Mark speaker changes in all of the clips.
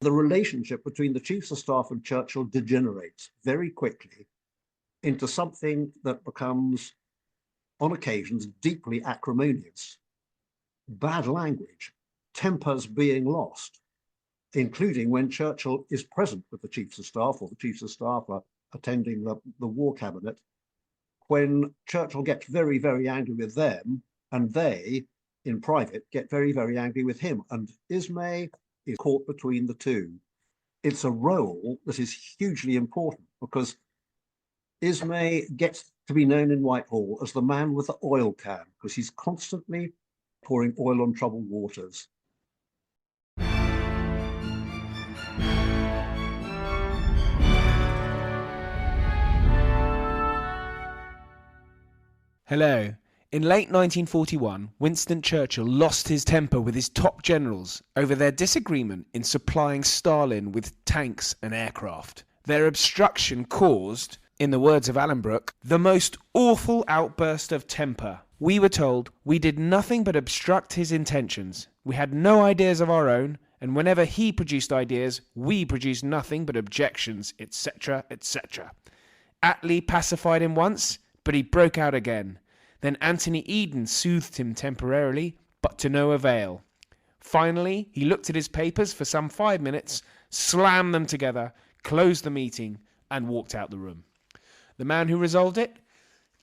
Speaker 1: The relationship between the chiefs of staff and Churchill degenerates very quickly into something that becomes, on occasions, deeply acrimonious. Bad language, tempers being lost, including when Churchill is present with the chiefs of staff, or the chiefs of staff are attending the war cabinet, when Churchill gets very, very angry with them, and they, in private, get very, very angry with him. And Ismay is caught between the two. It's a role that is hugely important because Ismay gets to be known in Whitehall as the man with the oil can, because he's constantly pouring oil on troubled waters.
Speaker 2: Hello. In late 1941, Winston Churchill lost his temper with his top generals over their disagreement in supplying Stalin with tanks and aircraft. Their obstruction caused, in the words of Alan Brooke, the most awful outburst of temper. We were told we did nothing but obstruct his intentions. We had no ideas of our own, and whenever he produced ideas, we produced nothing but objections, etc., etc. Attlee pacified him once, but he broke out again. Then Anthony Eden soothed him temporarily, but to no avail. Finally, he looked at his papers for some 5 minutes, slammed them together, closed the meeting, and walked out the room. The man who resolved it?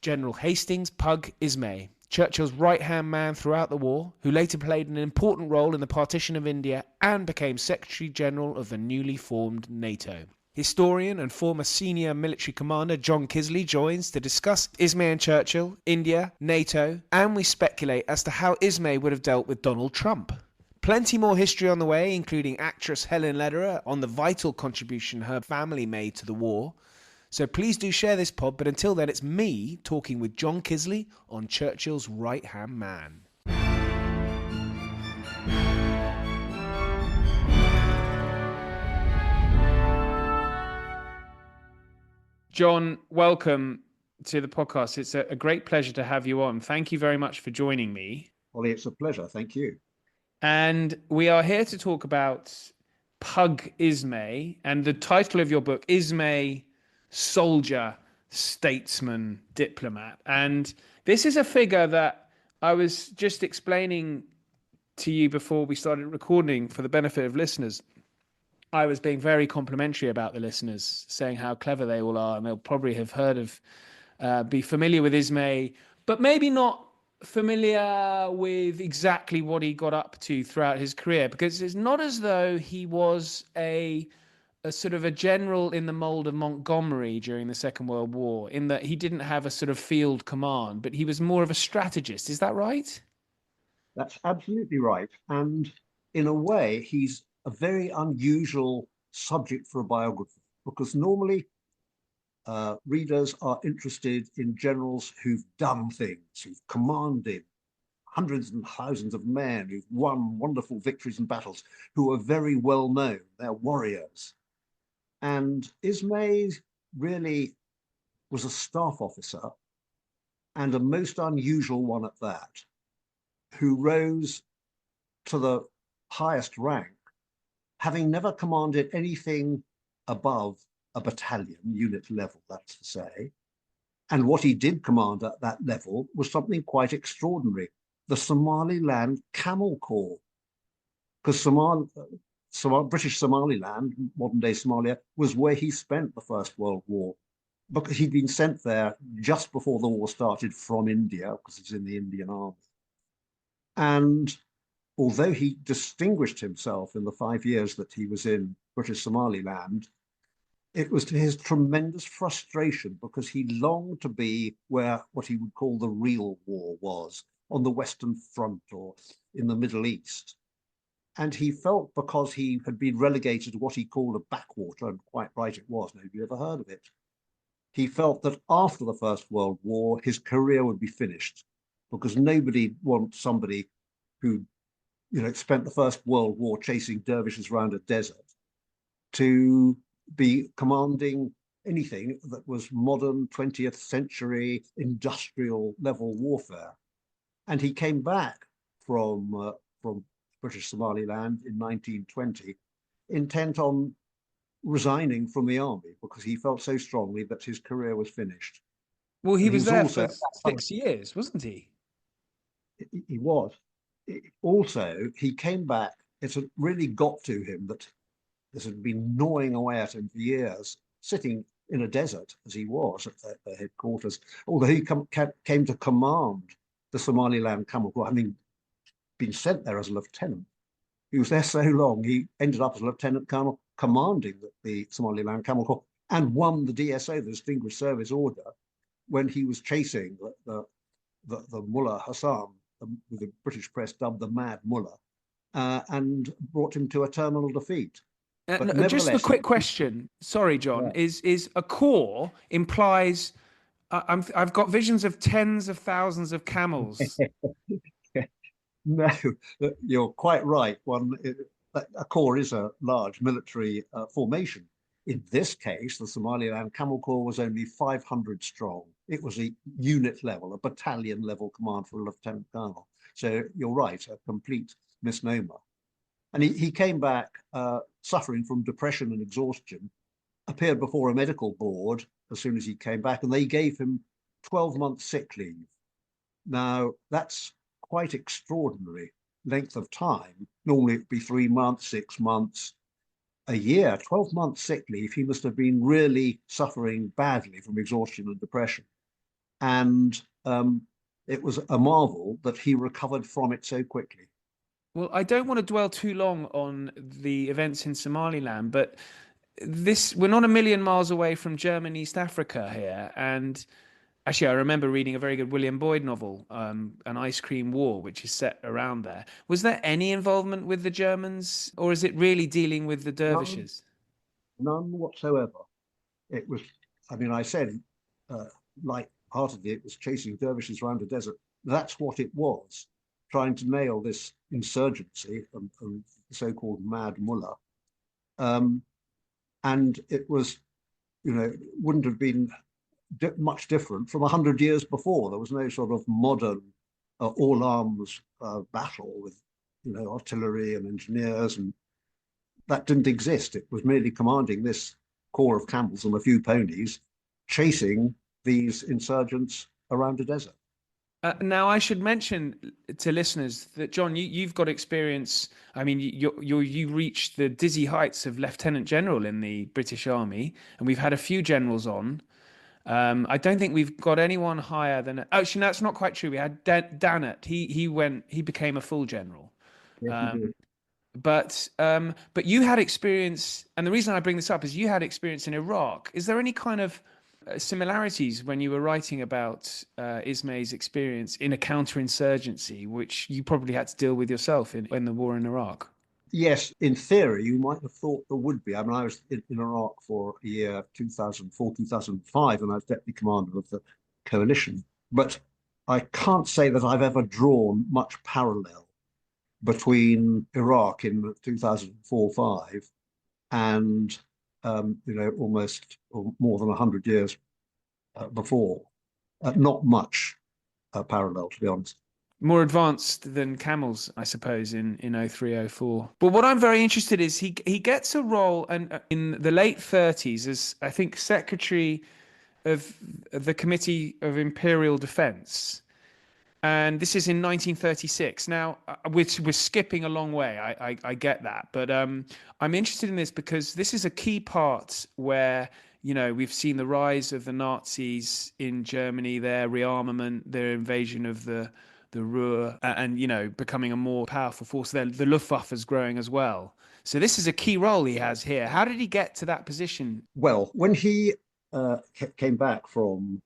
Speaker 2: General Hastings Pug Ismay, Churchill's right-hand man throughout the war, who later played an important role in the Partition of India and became Secretary General of the newly formed NATO. Historian and former senior military commander John Kiszely joins to discuss Ismay and Churchill, India, NATO, and we speculate as to how Ismay would have dealt with Donald Trump. Plenty more history on the way, including actress Helen Lederer on the vital contribution her family made to the war. So please do share this pod, but until then it's me talking with John Kiszely on Churchill's right-hand man. John, welcome to the podcast. It's a great pleasure to have you on. Thank you very much for joining me.
Speaker 1: Ollie, it's a pleasure. Thank you.
Speaker 2: And we are here to talk about Pug Ismay and the title of your book, Ismay, Soldier, Statesman, Diplomat. And this is a figure that I was just explaining to you before we started recording for the benefit of listeners. I was being very complimentary about the listeners, saying how clever they all are, and they'll probably have heard of, be familiar with Ismay, but maybe not familiar with exactly what he got up to throughout his career, because it's not as though he was a sort of a general in the mold of Montgomery during the Second World War, in that he didn't have a sort of field command, but he was more of a strategist. Is that right?
Speaker 1: That's absolutely right. And in a way, he's a very unusual subject for a biography, because normally readers are interested in generals who've done things, who've commanded hundreds and thousands of men, who've won wonderful victories and battles, who are very well known. They're warriors. And Ismay really was a staff officer, and a most unusual one at that, who rose to the highest rank, having never commanded anything above a battalion, unit level, that's to say. And what he did command at that level was something quite extraordinary, the Somaliland Camel Corps. Because British Somaliland, modern-day Somalia, was where he spent the First World War, because he'd been sent there just before the war started from India, because he's in the Indian Army. And although he distinguished himself in the 5 years that he was in British Somaliland, it was to his tremendous frustration, because he longed to be where what he would call the real war was, on the Western Front or in the Middle East. And he felt, because he had been relegated to what he called a backwater, and quite right it was, nobody ever heard of it, he felt that after the First World War, his career would be finished, because nobody wants somebody who spent the First World War chasing dervishes around a desert to be commanding anything that was modern 20th century industrial level warfare. And he came back from British Somaliland in 1920 intent on resigning from the army because he felt so strongly that his career was finished.
Speaker 2: Well, he
Speaker 1: And he
Speaker 2: was
Speaker 1: was
Speaker 2: there
Speaker 1: also,
Speaker 2: for 6 years, wasn't he?
Speaker 1: he was. Also, he came back. It had really got to him that this had been gnawing away at him for years, sitting in a desert as he was at the headquarters. Although he came to command the Somaliland Camel Corps, having been sent there as a lieutenant. He was there so long, he ended up as a lieutenant colonel commanding the Somaliland Camel Corps and won the DSO, the Distinguished Service Order, when he was chasing the Mullah Hassan, with the British press dubbed the Mad Mullah, and brought him to a terminal defeat. But
Speaker 2: Just a
Speaker 1: nevertheless,
Speaker 2: quick question. Sorry, John.
Speaker 1: yeah.
Speaker 2: Is a corps implies I've got visions of tens of thousands of camels.
Speaker 1: No, you're quite right. A corps is a large military formation. In this case, the Somaliland Camel Corps was only 500 strong. It was a unit level, a battalion level command for a lieutenant colonel. So you're right, a complete misnomer. And he came back suffering from depression and exhaustion, appeared before a medical board as soon as he came back, and they gave him 12 months sick leave. Now, that's quite extraordinary length of time. Normally it'd be 3 months, 6 months, a year. 12 months sick leave. He must have been really suffering badly from exhaustion and depression. And it was a marvel that he recovered from it so quickly.
Speaker 2: Well, I don't want to dwell too long on the events in Somaliland, but we're not a million miles away from German East Africa here. And actually, I remember reading a very good William Boyd novel, An Ice Cream War, which is set around there. Was there any involvement with the Germans, or is it really dealing with the dervishes?
Speaker 1: None whatsoever. It was, I mean, I said light-heartedly, it was chasing dervishes around a desert. That's what it was, trying to nail this insurgency and the so-called Mad Mullah. And it was, wouldn't have been much different from 100 years before. There was no sort of modern all arms battle with, artillery and engineers, and that didn't exist. It was merely commanding this corps of camels and a few ponies, chasing these insurgents around a desert.
Speaker 2: Now, I should mention to listeners that, John, you've got experience. I mean, you reached the dizzy heights of Lieutenant General in the British Army, and we've had a few generals on. I don't think we've got anyone higher than. Actually, no, that's not quite true. We had Dannett. He became a full general.
Speaker 1: Yes,
Speaker 2: But you had experience, and the reason I bring this up is you had experience in Iraq. Is there any kind of similarities when you were writing about Ismay's experience in a counterinsurgency, which you probably had to deal with yourself in the war in Iraq?
Speaker 1: Yes, in theory, you might have thought there would be. I mean, I was in Iraq for a year, 2004, 2005, and I was deputy commander of the coalition. But I can't say that I've ever drawn much parallel between Iraq in 2004-5 and, almost or more than 100 years before. Not much parallel, to be honest.
Speaker 2: More advanced than camels, I suppose, in 0304. But what I'm very interested is he gets a role and in the late 30s as, I think, Secretary of the Committee of Imperial Defense. And this is in 1936. Now, we're skipping a long way. I get that. But I'm interested in this because this is a key part where, we've seen the rise of the Nazis in Germany, their rearmament, their invasion of the Ruhr, and, becoming a more powerful force. The Luftwaffe is growing as well. So this is a key role he has here. How did he get to that position?
Speaker 1: Well, when he came back from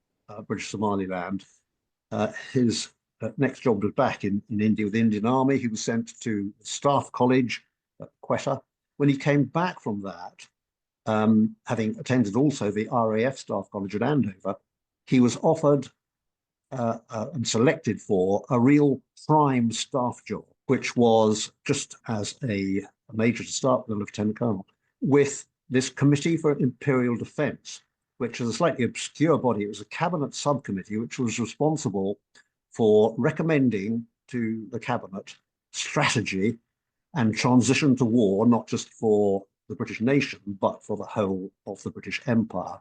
Speaker 1: British Somaliland, his next job was back in India with the Indian Army. He was sent to Staff College at Quetta. When he came back from that, having attended also the RAF Staff College at Andover, he was offered and selected for a real prime staff job, which was just as a major to start with, a lieutenant colonel, with this Committee for Imperial Defense, which is a slightly obscure body. It was a cabinet subcommittee which was responsible for recommending to the cabinet strategy and transition to war, not just for the British nation, but for the whole of the British Empire.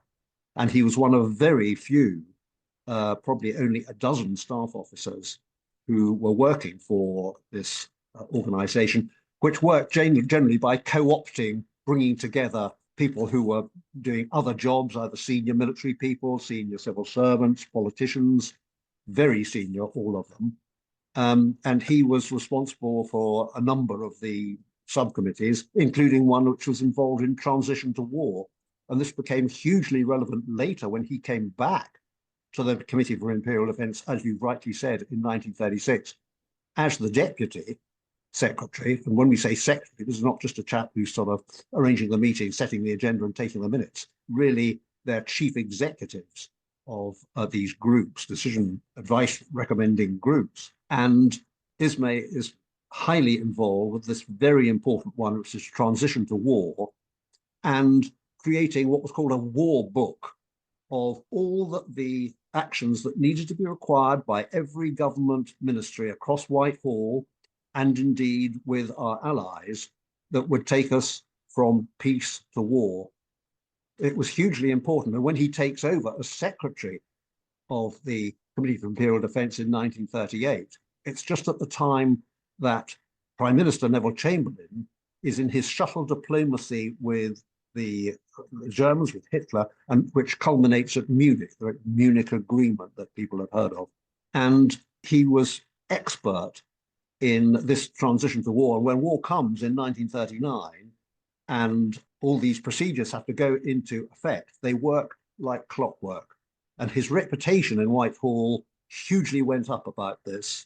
Speaker 1: And he was one of very few, probably only a dozen staff officers who were working for this organization, which worked generally by co-opting, bringing together people who were doing other jobs, either senior military people, senior civil servants, politicians, very senior, all of them. And he was responsible for a number of the subcommittees, including one which was involved in transition to war. And this became hugely relevant later when he came back to the Committee for Imperial Defence, as you rightly said, in 1936, as the deputy secretary. And when we say secretary, this is not just a chap who's sort of arranging the meeting, setting the agenda and taking the minutes. Really, they're chief executives of these groups, decision advice recommending groups. And Ismay is highly involved with this very important one, which is transition to war, and creating what was called a war book of all the actions that needed to be required by every government ministry across Whitehall, and indeed with our allies, that would take us from peace to war. It was hugely important. And when he takes over as secretary of the Committee for Imperial Defence in 1938, it's just at the time that Prime Minister Neville Chamberlain is in his shuttle diplomacy with the Germans, with Hitler, and which culminates at Munich, the Munich Agreement that people have heard of. And he was expert in this transition to war. And when war comes in 1939, and all these procedures have to go into effect, they work like clockwork. And his reputation in Whitehall hugely went up about this.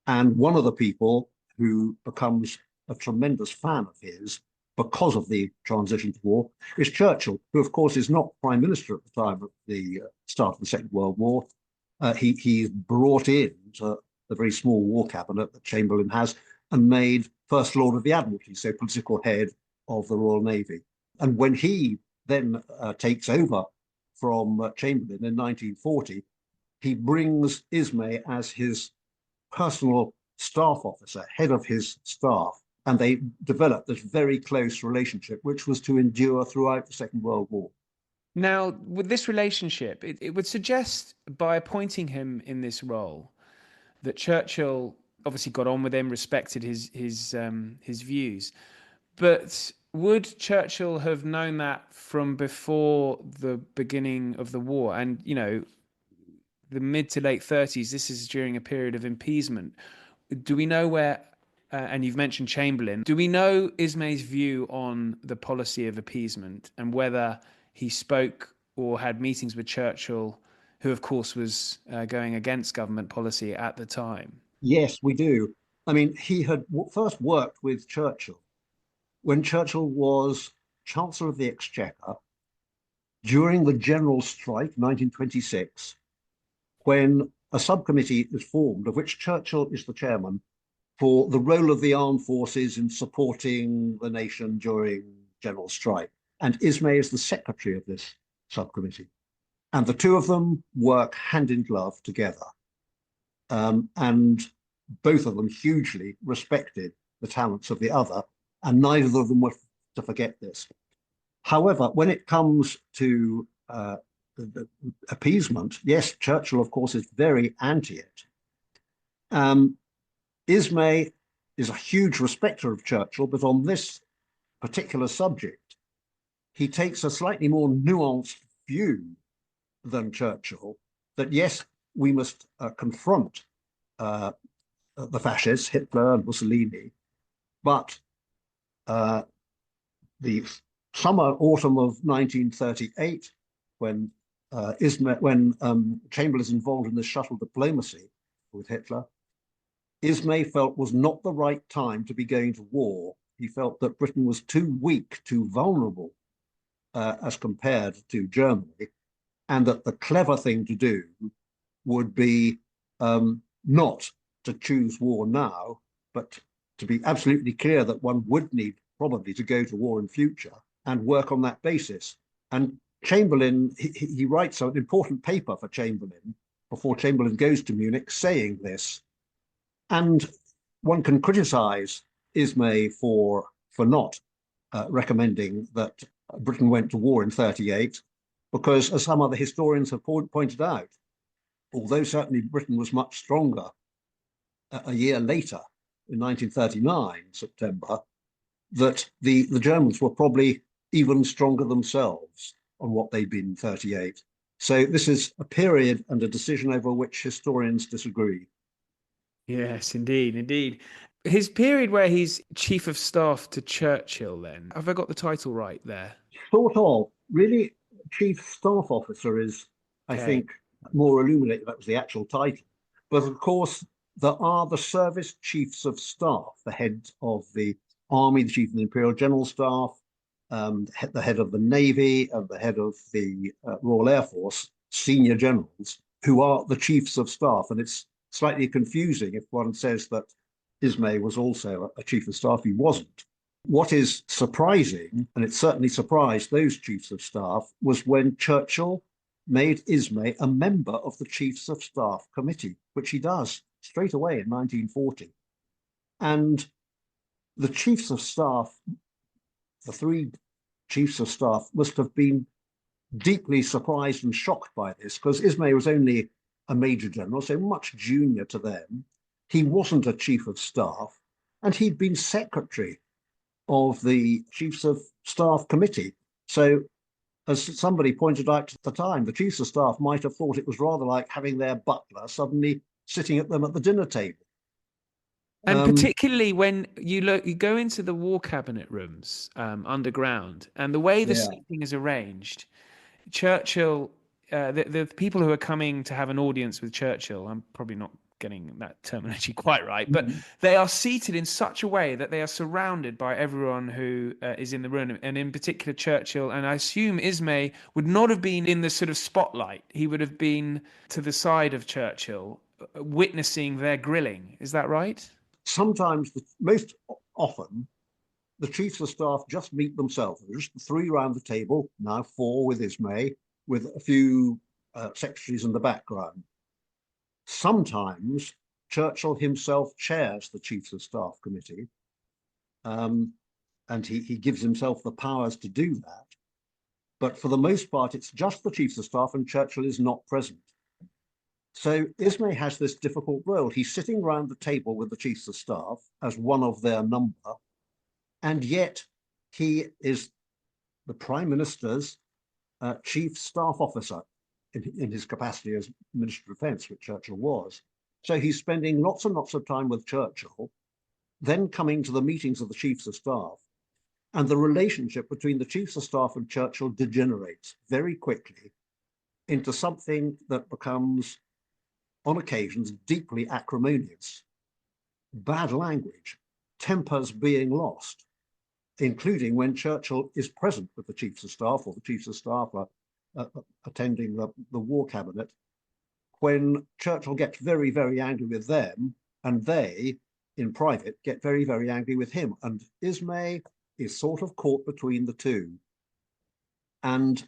Speaker 1: And one of the people who becomes a tremendous fan of his because of the transition to war is Churchill, who of course is not Prime Minister at the time of the start of the Second World War. He's brought in to the very small war cabinet that Chamberlain has and made First Lord of the Admiralty, so political head of the Royal Navy. And when he then takes over from Chamberlain in 1940, he brings Ismay as his personal staff officer, head of his staff, and they developed this very close relationship, which was to endure throughout the Second World War.
Speaker 2: Now, with this relationship, it would suggest, by appointing him in this role, that Churchill obviously got on with him, respected his views. But would Churchill have known that from before the beginning of the war? And, you know, the mid to late 30s, this is during a period of appeasement. Do we know where, and you've mentioned Chamberlain, do we know Ismay's view on the policy of appeasement and whether he spoke or had meetings with Churchill, who of course was going against government policy at the time?
Speaker 1: Yes, we do. I mean, he had first worked with Churchill when Churchill was Chancellor of the Exchequer during the General Strike, 1926, when a subcommittee is formed, of which Churchill is the chairman, for the role of the armed forces in supporting the nation during General Strike. And Ismay is the secretary of this subcommittee. And the two of them work hand in glove together. And both of them hugely respected the talents of the other, and neither of them were to forget this. However, when it comes to the appeasement, yes, Churchill, of course, is very anti it. Ismay is a huge respecter of Churchill, but on this particular subject, he takes a slightly more nuanced view than Churchill, that yes, we must confront the fascists, Hitler and Mussolini, but the summer, autumn of 1938, when Chamberlain is involved in this shuttle diplomacy with Hitler, Ismay felt was not the right time to be going to war. He felt that Britain was too weak, too vulnerable as compared to Germany, and that the clever thing to do would be not to choose war now, but to be absolutely clear that one would need probably to go to war in future and work on that basis. And Chamberlain, he writes an important paper for Chamberlain before Chamberlain goes to Munich saying this. And one can criticize Ismay for not recommending that Britain went to war in 38, because, as some other historians have pointed out, although certainly Britain was much stronger a year later, in 1939, September, that the Germans were probably even stronger themselves on what they'd been in 38. So this is a period and a decision over which historians disagree.
Speaker 2: Yes, indeed, indeed. His period where he's chief of staff to Churchill, then. Have I got the title right there?
Speaker 1: Sort of. Really, chief staff officer is, I
Speaker 2: Okay.
Speaker 1: think, more illuminated. That was the actual title. But of course, there are the service chiefs of staff, the head of the army, the chief of the Imperial General Staff, the head of the Navy, and the head of the Royal Air Force, senior generals, who are the chiefs of staff. And it's slightly confusing if one says that Ismay was also a chief of staff. He wasn't. What is surprising, and it certainly surprised those chiefs of staff, was when Churchill made Ismay a member of the Chiefs of Staff Committee, which he does straight away in 1940. And the chiefs of staff, the three chiefs of staff, must have been deeply surprised and shocked by this, because Ismay was only a major general, so much junior to them. He wasn't a chief of staff, and he'd been secretary of the Chiefs of Staff Committee. So, as somebody pointed out at the time, the Chiefs of Staff might have thought it was rather like having their butler suddenly sitting at them at the dinner table.
Speaker 2: And particularly when you go into the war cabinet rooms underground, and the way the
Speaker 1: Yeah.
Speaker 2: seating is arranged, Churchill, the people who are coming to have an audience with Churchill, I'm probably not getting that terminology quite right, but they are seated in such a way that they are surrounded by everyone who is in the room, and in particular Churchill, and I assume Ismay would not have been in the sort of spotlight. He would have been to the side of Churchill, witnessing their grilling. Is that right?
Speaker 1: Sometimes, most often, the chiefs of staff just meet themselves. There's just three round the table, now four with Ismay, with a few secretaries in the background. Sometimes Churchill himself chairs the Chiefs of Staff Committee, and he gives himself the powers to do that. But for the most part, it's just the Chiefs of Staff, and Churchill is not present. So Ismay has this difficult role. He's sitting round the table with the Chiefs of Staff as one of their number, and yet he is the Prime Minister's chief staff officer in his capacity as Minister of Defence, which Churchill was. So he's spending lots and lots of time with Churchill, then coming to the meetings of the Chiefs of Staff, and the relationship between the Chiefs of Staff and Churchill degenerates very quickly into something that becomes, on occasions, deeply acrimonious. Bad language, tempers being lost, including when Churchill is present with the Chiefs of Staff, or the Chiefs of Staff are attending the war cabinet, when Churchill gets very, very angry with them, and they, in private, get very, very angry with him. And Ismay is sort of caught between the two. And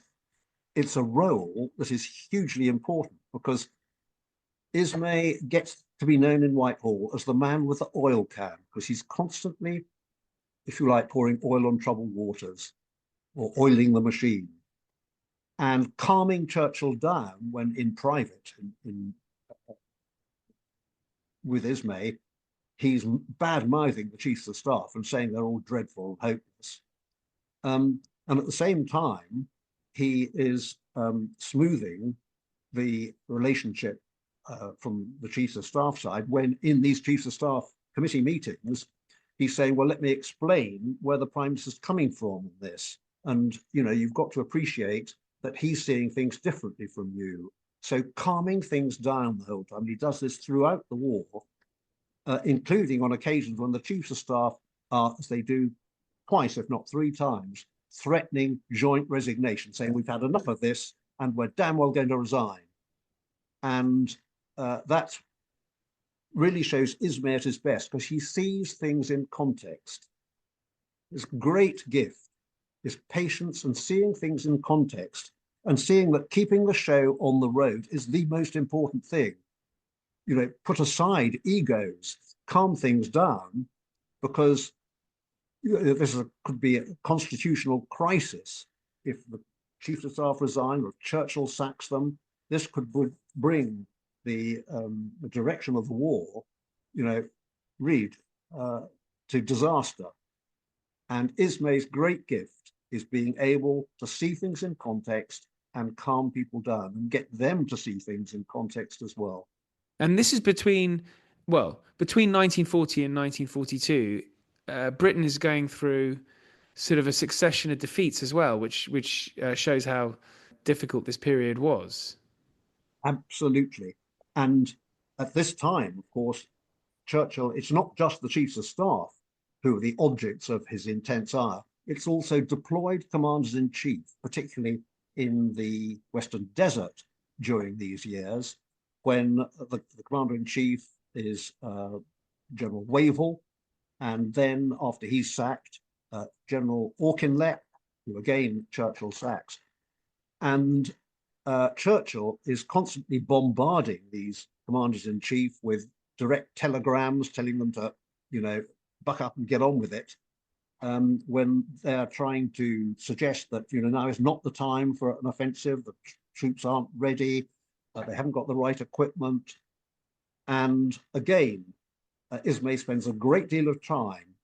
Speaker 1: it's a role that is hugely important, because Ismay gets to be known in Whitehall as the man with the oil can, because he's constantly, if you like, pouring oil on troubled waters, or oiling the machine, and calming Churchill down when in private, with Ismay, he's bad-mouthing the Chiefs of Staff and saying they're all dreadful and hopeless. And at the same time, he is smoothing the relationship from the Chiefs of Staff side, when in these Chiefs of Staff committee meetings, he's saying, well, let me explain where the Prime Minister's coming from in this. And, you know, you've got to appreciate that he's seeing things differently from you. So calming things down the whole time. He does this throughout the war, including on occasions when the Chiefs of Staff are, as they do twice, if not three times, threatening joint resignation, saying we've had enough of this and we're damn well going to resign. And that really shows Ismay at his best, because he sees things in context. His great gift is patience and seeing things in context, and seeing that keeping the show on the road is the most important thing. You know, put aside egos, calm things down, because could be a constitutional crisis. If the chief of staff resign or if Churchill sacks them, this could bring the direction of the war, Reed, to disaster. And Ismay's great gift is being able to see things in context and calm people down and get them to see things in context as well.
Speaker 2: And this is between 1940 and 1942. Britain is going through sort of a succession of defeats as well, which shows how difficult this period was.
Speaker 1: Absolutely. And at this time, of course, Churchill, it's not just the chiefs of staff who are the objects of his intense ire, it's also deployed commanders in chief, particularly in the Western Desert during these years, when the commander in chief is General Wavell, and then after he's sacked, General Auchinleck, who again Churchill sacks. And Churchill is constantly bombarding these commanders in chief with direct telegrams telling them to, buck up and get on with it. When they're trying to suggest that, now is not the time for an offensive, the troops aren't ready, they haven't got the right equipment. And again, Ismay spends a great deal of time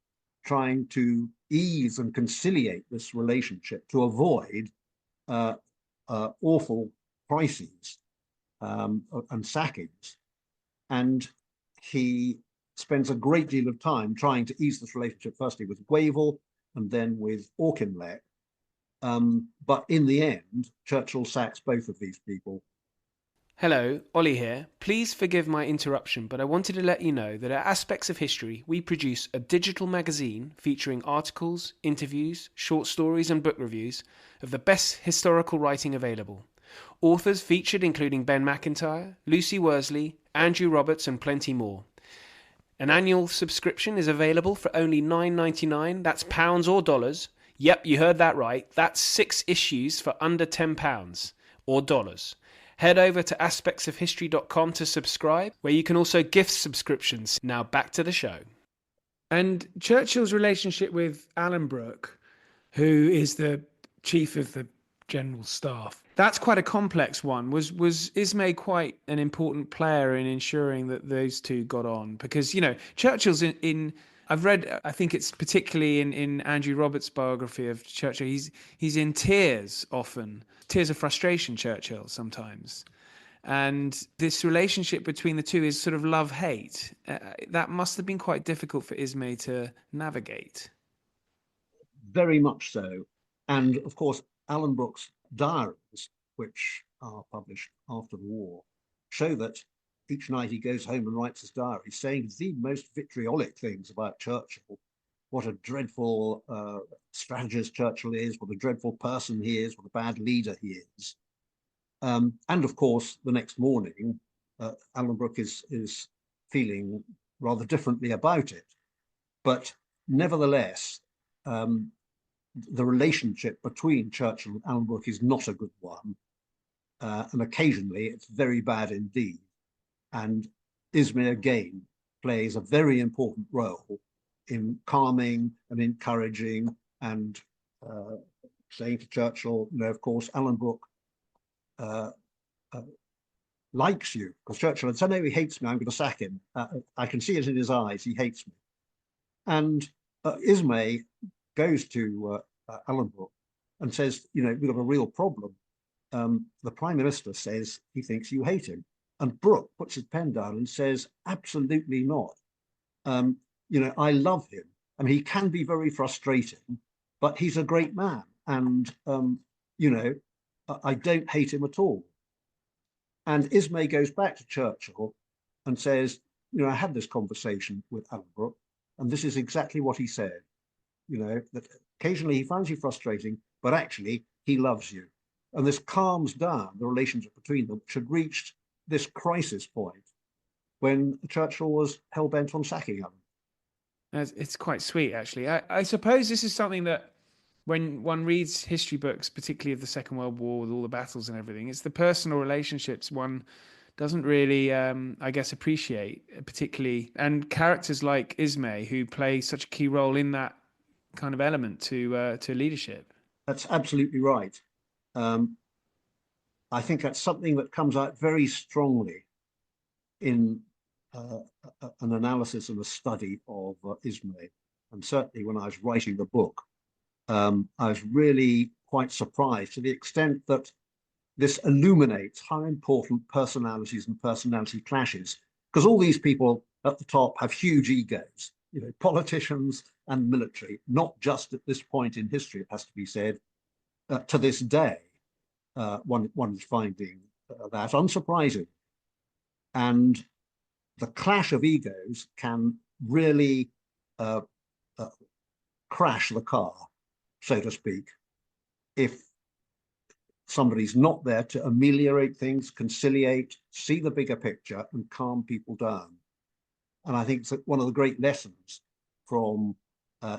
Speaker 1: trying to ease and conciliate this relationship to avoid awful crises and sackings. And he spends a great deal of time trying to ease this relationship, firstly with Wavell and then with Auchinleck. But in the end, Churchill sacks both of these people.
Speaker 2: Hello, Ollie here. Please forgive my interruption, but I wanted to let you know that at Aspects of History, we produce a digital magazine featuring articles, interviews, short stories and book reviews of the best historical writing available. Authors featured including Ben Macintyre, Lucy Worsley, Andrew Roberts and plenty more. An annual subscription is available for only $9.99, that's pounds or dollars. Yep, you heard that right. That's 6 issues for under £10 or dollars. Head over to aspectsofhistory.com to subscribe, where you can also gift subscriptions. Now back to the show. And Churchill's relationship with Alan Brooke, who is the chief of the general staff, that's quite a complex one. Was Ismay quite an important player in ensuring that those two got on? Because, Churchill's in I've read, I think it's particularly in Andrew Roberts' biography of Churchill, he's in tears often. Tears of frustration, Churchill, sometimes. And this relationship between the two is sort of love-hate. That must have been quite difficult for Ismay to navigate.
Speaker 1: Very much so. And of course, Alan Brooke's diaries, which are published after the war, show that each night he goes home and writes his diary, saying the most vitriolic things about Churchill. What a dreadful strategist Churchill is, what a dreadful person he is, what a bad leader he is. And of course, the next morning, Alan Brooke is feeling rather differently about it. But nevertheless, the relationship between Churchill and Alan Brooke is not a good one. And occasionally it's very bad indeed. And Ismay again plays a very important role in calming and encouraging and saying to Churchill, of course, Alan Brooke likes you, because Churchill had said, no, he hates me, I'm going to sack him. I can see it in his eyes, he hates me. And Ismay goes to Alan Brooke and says, we've got a real problem. The Prime Minister says he thinks you hate him. And Brooke puts his pen down and says, absolutely not. I love him. I mean, he can be very frustrating, but he's a great man. And, I don't hate him at all. And Ismay goes back to Churchill and says, I had this conversation with Alan Brooke, and this is exactly what he said. That occasionally he finds you frustrating, but actually he loves you. And this calms down the relationship between them, which had reached this crisis point when Churchill was hell-bent on sacking Alan.
Speaker 2: It's quite sweet, actually. I suppose this is something that when one reads history books, particularly of the Second World War with all the battles and everything, it's the personal relationships one doesn't really, I guess, appreciate, particularly. And characters like Ismay, who play such a key role in that kind of element to leadership.
Speaker 1: That's absolutely right. Um, I think that's something that comes out very strongly in an analysis and a study of Ismay. And certainly when I was writing the book, I was really quite surprised to the extent that this illuminates how important personalities and personality clashes, because all these people at the top have huge egos, politicians and military, not just at this point in history, it has to be said, to this day, one is finding that unsurprising. And the clash of egos can really uh, uh, crash the car, so to speak, if somebody's not there to ameliorate things, conciliate, see the bigger picture, and calm people down. And I think it's one of the great lessons from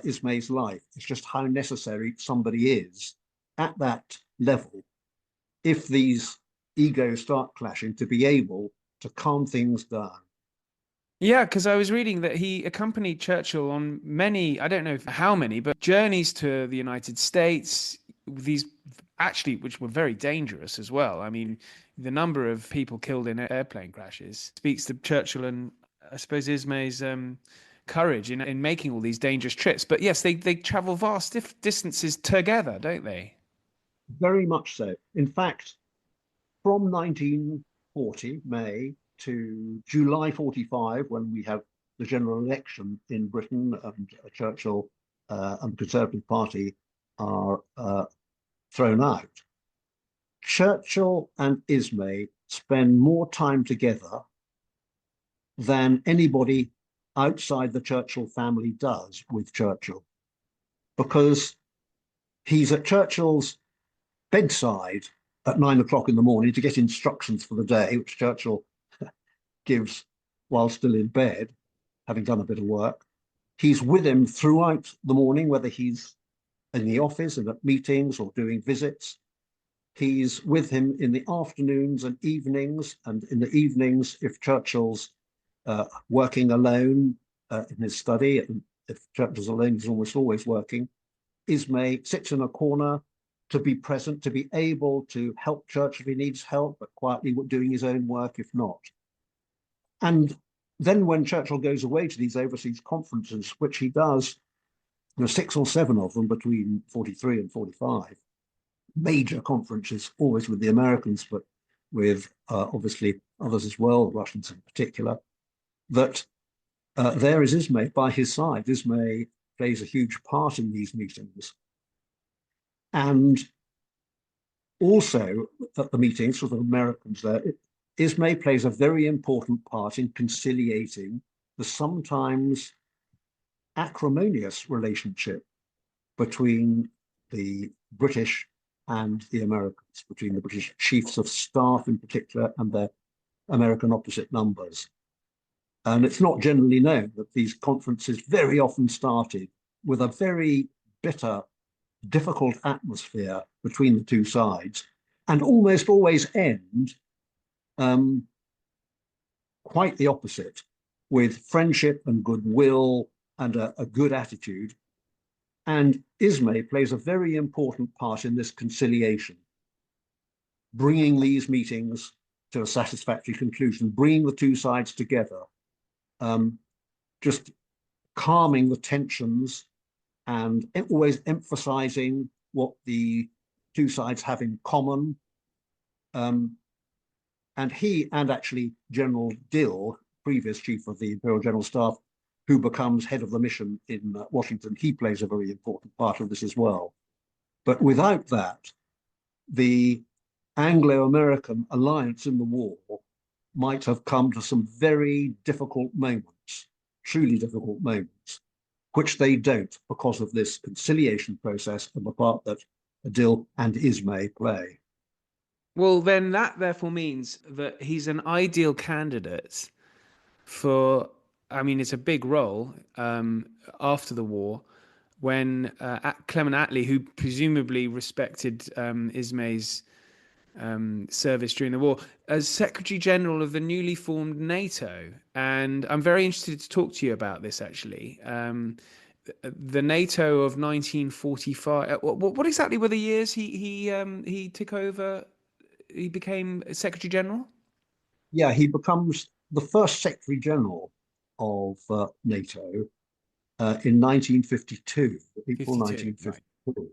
Speaker 1: Ismay's life is just how necessary somebody is at that level if these egos start clashing to be able to calm things down.
Speaker 2: Yeah, because I was reading that he accompanied Churchill on many, I don't know how many, but journeys to the United States, these actually, which were very dangerous as well. I mean, the number of people killed in airplane crashes speaks to Churchill and I suppose Ismay's courage in making all these dangerous trips. But yes, they travel vast distances together, don't they?
Speaker 1: Very much so. In fact, from 1940, May, to July 45, when we have the general election in Britain and Churchill and the Conservative Party are thrown out, Churchill and Ismay spend more time together than anybody outside the Churchill family does with Churchill, because he's at Churchill's bedside at 9 o'clock in the morning to get instructions for the day, which Churchill gives while still in bed, having done a bit of work. He's with him throughout the morning, whether he's in the office and at meetings or doing visits. He's with him in the afternoons and evenings, and in the evenings, if Churchill's working alone in his study, and if Churchill's alone, he's almost always working. Ismay sits in a corner to be present, to be able to help Churchill if he needs help, but quietly doing his own work if not. And then when Churchill goes away to these overseas conferences, which he does, 6 or 7 of them between 43 and 45, major conferences, always with the Americans, but with obviously others as well, Russians in particular, that there is Ismay by his side. Ismay plays a huge part in these meetings. And also at the meetings with the Americans there, Ismay plays a very important part in conciliating the sometimes acrimonious relationship between the British and the Americans, between the British chiefs of staff in particular and their American opposite numbers. And it's not generally known that these conferences very often started with a very bitter, difficult atmosphere between the two sides, and almost always end quite the opposite, with friendship and goodwill and a good attitude. And Ismay plays a very important part in this conciliation, bringing these meetings to a satisfactory conclusion, bringing the two sides together, just calming the tensions and always emphasizing what the two sides have in common. And he and actually General Dill, previous chief of the Imperial General Staff, who becomes head of the mission in Washington, he plays a very important part of this as well. But without that, the Anglo-American alliance in the war might have come to some very difficult moments, truly difficult moments, which they don't because of this conciliation process and the part that Dill and Ismay play.
Speaker 2: Well, then that therefore means that he's an ideal candidate for, I mean, it's a big role after the war when Clement Attlee, who presumably respected Ismay's service during the war, as Secretary General of the newly formed NATO. And I'm very interested to talk to you about this, actually. the NATO of 1945. What exactly were the years he took over? He became Secretary General.
Speaker 1: Yeah, he becomes the first Secretary General of NATO in 1952, April
Speaker 2: 52, right?
Speaker 1: 1952,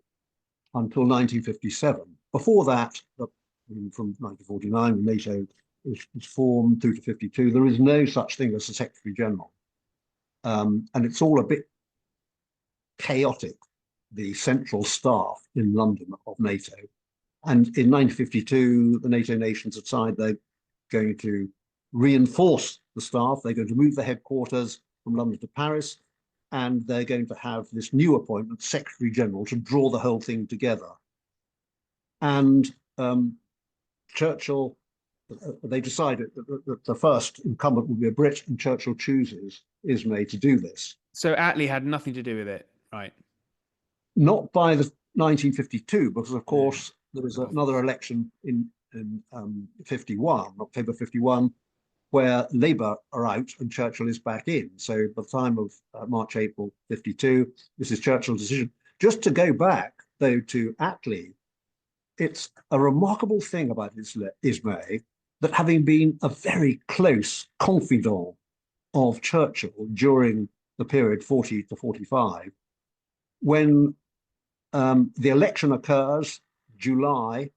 Speaker 1: until 1957. Before that, from 1949, when NATO is formed through to 52, there is no such thing as a Secretary General. And it's all a bit chaotic, the central staff in London of NATO. And in 1952, the NATO nations decide they're going to reinforce the staff. They're going to move the headquarters from London to Paris, and they're going to have this new appointment, Secretary General, to draw the whole thing together. And Churchill, they decided that the first incumbent would be a Brit, and Churchill chooses Ismay to do this.
Speaker 2: So Attlee had nothing to do with it, right?
Speaker 1: Not by the 1952, because of course there was another election in 51, October 51, where Labour are out and Churchill is back in. So by the time of March, April 52, this is Churchill's decision. Just to go back, though, to Attlee, it's a remarkable thing about Ismay that, having been a very close confidant of Churchill during the period 40 to 45, when the election occurs, July,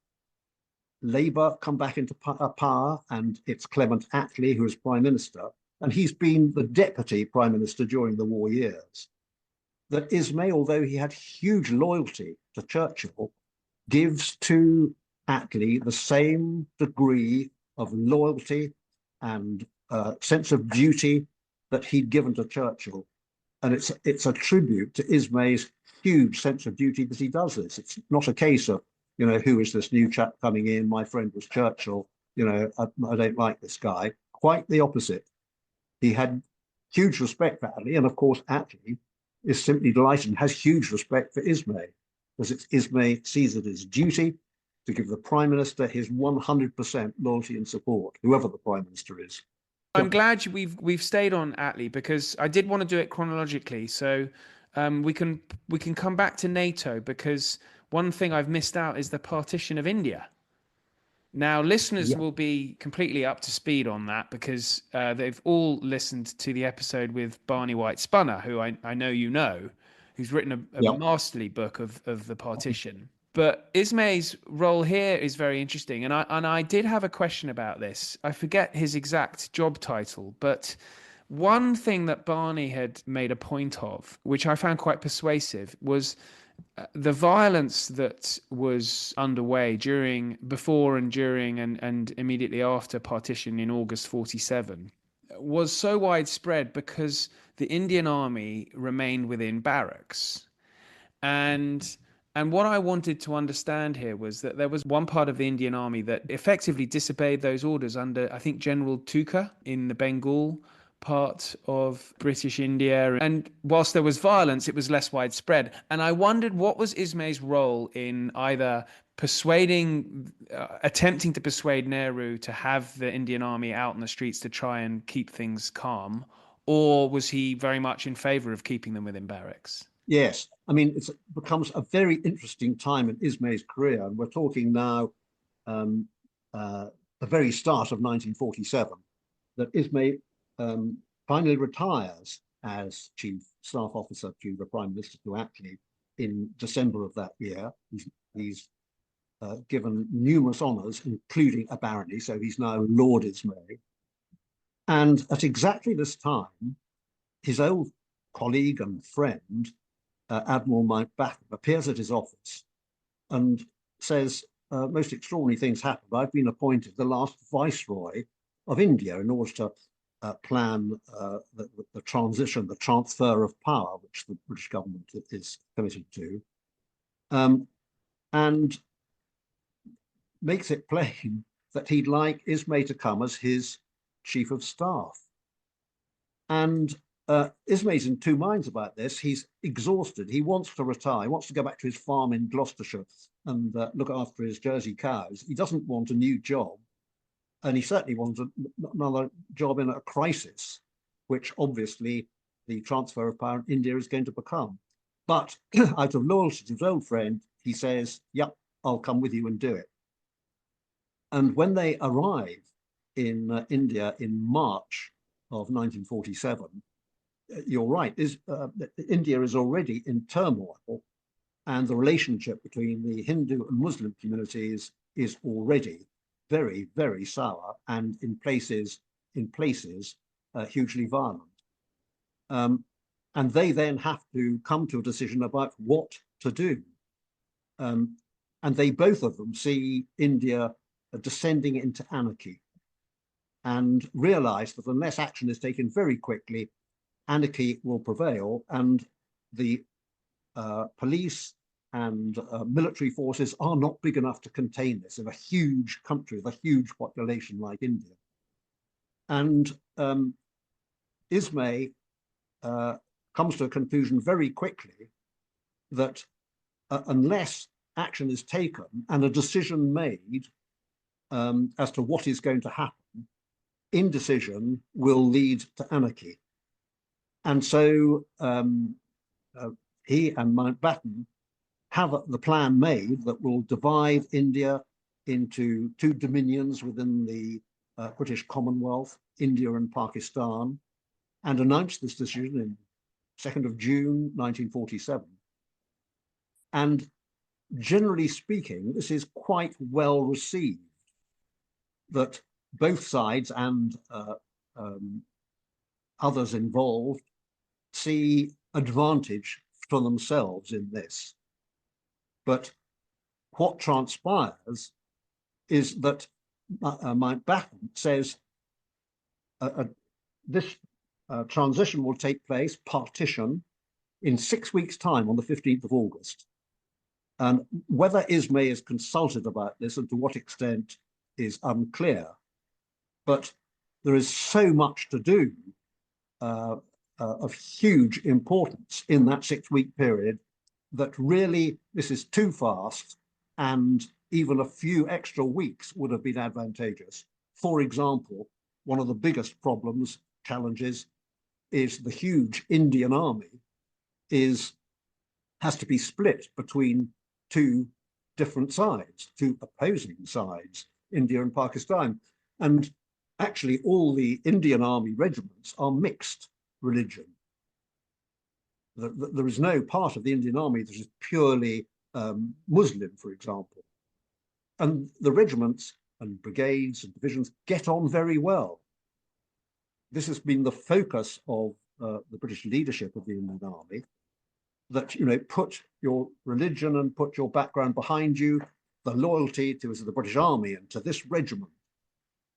Speaker 1: Labour come back into power, and it's Clement Attlee who is Prime Minister, and he's been the Deputy Prime Minister during the war years. That Ismay, although he had huge loyalty to Churchill, gives to Attlee the same degree of loyalty and sense of duty that he'd given to Churchill. And it's a tribute to Ismay's huge sense of duty that he does this. It's not a case of, who is this new chap coming in? My friend was Churchill. I don't like this guy. Quite the opposite. He had huge respect for Attlee, and of course Attlee is simply delighted and has huge respect for Ismay, because Ismay sees it as duty to give the Prime Minister his 100% loyalty and support, whoever the Prime Minister is.
Speaker 2: I'm glad we've stayed on Attlee, because I did want to do it chronologically, so we can come back to NATO, because one thing I've missed out is the Partition of India. Now, listeners will be completely up to speed on that, because they've all listened to the episode with Barney White Spunner, who I know who's written a masterly book of the partition. But Ismay's role here is very interesting, and I did have a question about this. I forget his exact job title, but one thing that Barney had made a point of, which I found quite persuasive, was the violence that was underway before and during and immediately after partition in August 47 was so widespread because the Indian army remained within barracks. And what I wanted to understand here was that there was one part of the Indian army that effectively disobeyed those orders under, I think, General Tuka in the Bengal part of British India. And whilst there was violence, it was less widespread. And I wondered, what was Ismay's role in either attempting to persuade Nehru to have the Indian army out in the streets to try and keep things calm, or was he very much in favour of keeping them within barracks?
Speaker 1: Yes, I mean, it becomes a very interesting time in Ismay's career, and we're talking now the very start of 1947, that Ismay finally retires as Chief Staff Officer to the Prime Minister, to Attlee, in December of that year. He's given numerous honours, including a barony, so he's now Lord Ismay. And at exactly this time, his old colleague and friend, Admiral Mountbatten, appears at his office and says, most extraordinary things happened. I've been appointed the last Viceroy of India in order to plan the transition, the transfer of power, which the British government is committed to, and makes it plain that he'd like Ismay to come as his Chief of Staff. And Ismay's in two minds about this. He's exhausted. He wants to retire. He wants to go back to his farm in Gloucestershire and look after his Jersey cows. He doesn't want a new job. And he certainly wants another job in a crisis, which obviously the transfer of power in India is going to become. But out of loyalty to his old friend, he says, yep, I'll come with you and do it. And when they arrive in India in March of 1947, you're right, India is already in turmoil, and the relationship between the Hindu and Muslim communities is already very, very sour, and in places hugely violent. And they then have to come to a decision about what to do. And they both of them see India descending into anarchy and realize that unless action is taken very quickly, anarchy will prevail, and the police and military forces are not big enough to contain this in a huge country with a huge population like India. And Ismay comes to a conclusion very quickly that unless action is taken and a decision made as to what is going to happen, indecision will lead to anarchy. And so he and Mountbatten have the plan made that will divide India into two dominions within the British Commonwealth, India and Pakistan, and announce this decision in 2nd of June 1947. And generally speaking, this is quite well received, that both sides and others involved see advantage for themselves in this. But what transpires is that Mountbatten says this transition will take place, partition, in 6 weeks' time on the 15th of August. And whether Ismay is consulted about this and to what extent is unclear. But there is so much to do of huge importance in that 6-week period that really this is too fast, and even a few extra weeks would have been advantageous. For example, one of the biggest challenges, is the huge Indian army has to be split between two different sides, two opposing sides, India and Pakistan. And actually all the Indian army regiments are mixed religion. There is no part of the Indian army that is purely Muslim, for example. And the regiments and brigades and divisions get on very well. This has been the focus of the British leadership of the Indian Army, that, put your religion and put your background behind you, the loyalty to the British Army and to this regiment.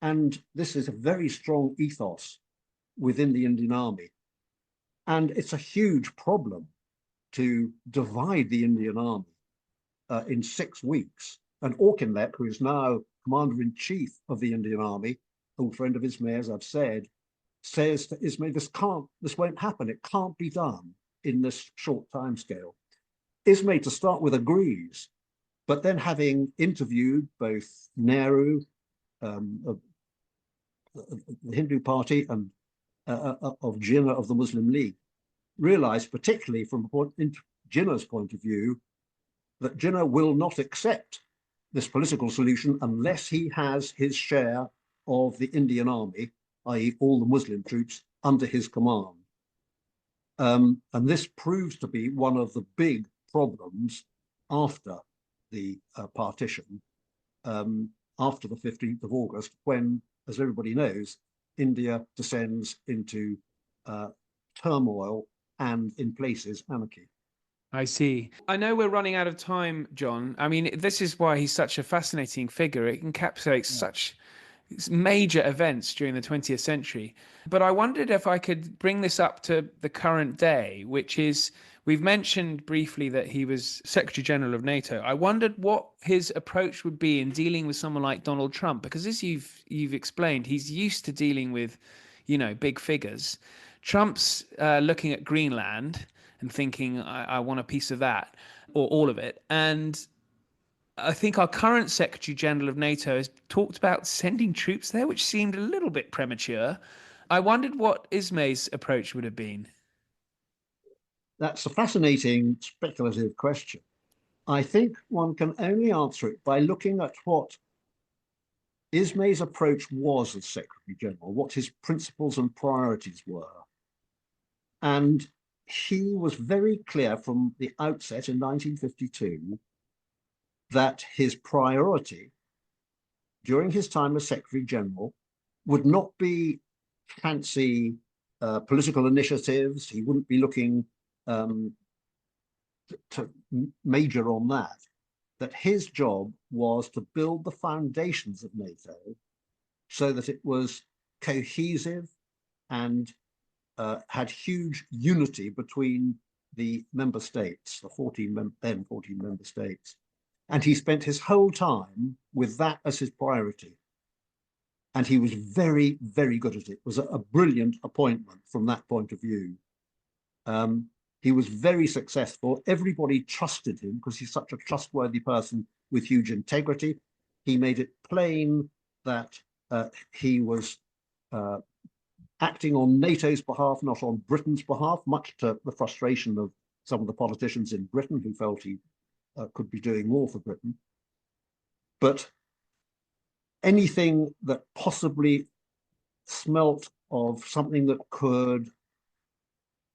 Speaker 1: And this is a very strong ethos within the Indian Army. And it's a huge problem to divide the Indian Army in 6 weeks. And Auchinleck, who is now Commander-in-Chief of the Indian Army, old friend of Ismay, as I've said, says to Ismay, this won't happen. It can't be done in this short time scale. Ismay, to start with, agrees, but then having interviewed both Nehru of the Hindu Party and of Jinnah of the Muslim League, realized, particularly from Jinnah's point of view, that Jinnah will not accept this political solution unless he has his share of the Indian army, i.e. all the Muslim troops, under his command. And this proves to be one of the big problems after the partition, after the 15th of August, when, as everybody knows, India descends into turmoil and, in places, anarchy.
Speaker 2: I see. I know we're running out of time, John. I mean, this is why he's such a fascinating figure. It encapsulates such major events during the 20th century. But I wondered if I could bring this up to the current day, which is, we've mentioned briefly that he was Secretary General of NATO. I wondered what his approach would be in dealing with someone like Donald Trump, because as you've explained, he's used to dealing with, big figures. Trump's looking at Greenland and thinking, I want a piece of that, or all of it. And I think our current Secretary General of NATO has talked about sending troops there, which seemed a little bit premature. I wondered what Ismay's approach would have been.
Speaker 1: That's a fascinating speculative question. I think one can only answer it by looking at what Ismay's approach was as Secretary General, what his principles and priorities were. And he was very clear from the outset in 1952 that his priority during his time as Secretary General would not be fancy political initiatives. He wouldn't be looking to major on that. That his job was to build the foundations of NATO so that it was cohesive and had huge unity between the member states, the 14 member states. And he spent his whole time with that as his priority. And he was very, very good at it. It was a brilliant appointment from that point of view. He was very successful. Everybody trusted him because he's such a trustworthy person with huge integrity. He made it plain that he was acting on NATO's behalf, not on Britain's behalf, much to the frustration of some of the politicians in Britain who felt he could be doing more for Britain. But anything that possibly smelt of something that could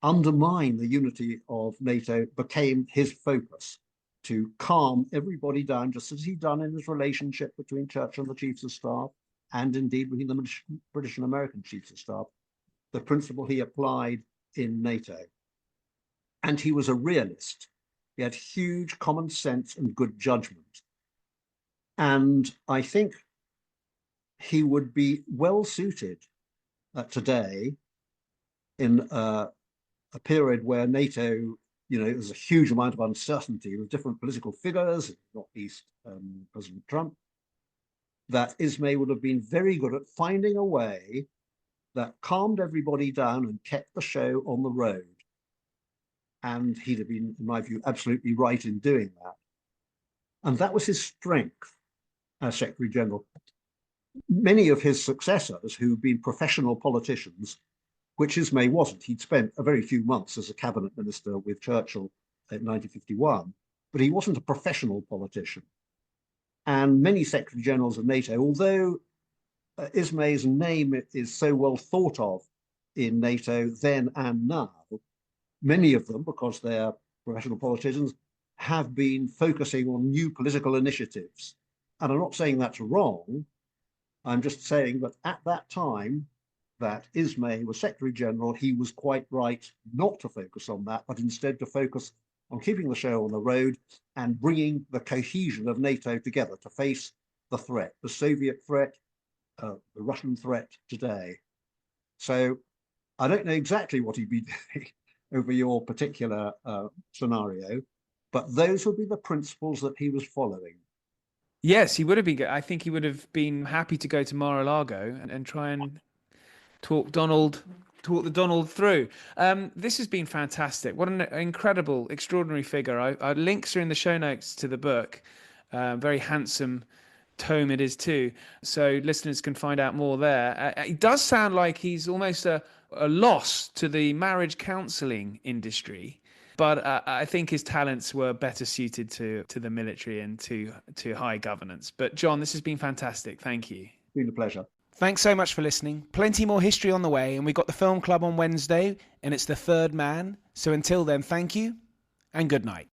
Speaker 1: undermine the unity of NATO became his focus, to calm everybody down, just as he'd done in his relationship between Churchill and the Chiefs of Staff, and indeed between the British and American Chiefs of Staff, the principle he applied in NATO. And he was a realist. He had huge common sense and good judgment. And I think he would be well suited today in a period where NATO, there's a huge amount of uncertainty with different political figures, not least President Trump, that Ismay would have been very good at finding a way that calmed everybody down and kept the show on the road. And he'd have been, in my view, absolutely right in doing that. And that was his strength as Secretary General. Many of his successors who'd been professional politicians, which Ismay wasn't. He'd spent a very few months as a cabinet minister with Churchill in 1951, but he wasn't a professional politician. And many Secretary Generals of NATO, although Ismay's name is so well thought of in NATO then and now, many of them, because they're professional politicians, have been focusing on new political initiatives. And I'm not saying that's wrong. I'm just saying that at that time that Ismay was Secretary General, he was quite right not to focus on that, but instead to focus on keeping the show on the road and bringing the cohesion of NATO together to face the threat, the Soviet threat, the Russian threat today. So I don't know exactly what he'd be doing over your particular scenario, but those would be the principles that he was following.
Speaker 2: Yes, he would have been. I think he would have been happy to go to Mar-a-Lago and try and talk the Donald through. This has been fantastic. What an incredible, extraordinary figure. Our links are in the show notes to the book. Very handsome tome it is too. So listeners can find out more there. It does sound like he's almost a loss to the marriage counselling industry. But I think his talents were better suited to the military and to high governance. But John, this has been fantastic. Thank you.
Speaker 1: It's been a pleasure.
Speaker 2: Thanks so much for listening. Plenty more history on the way, and we've got the film club on Wednesday, and it's The Third Man. So until then, thank you and good night.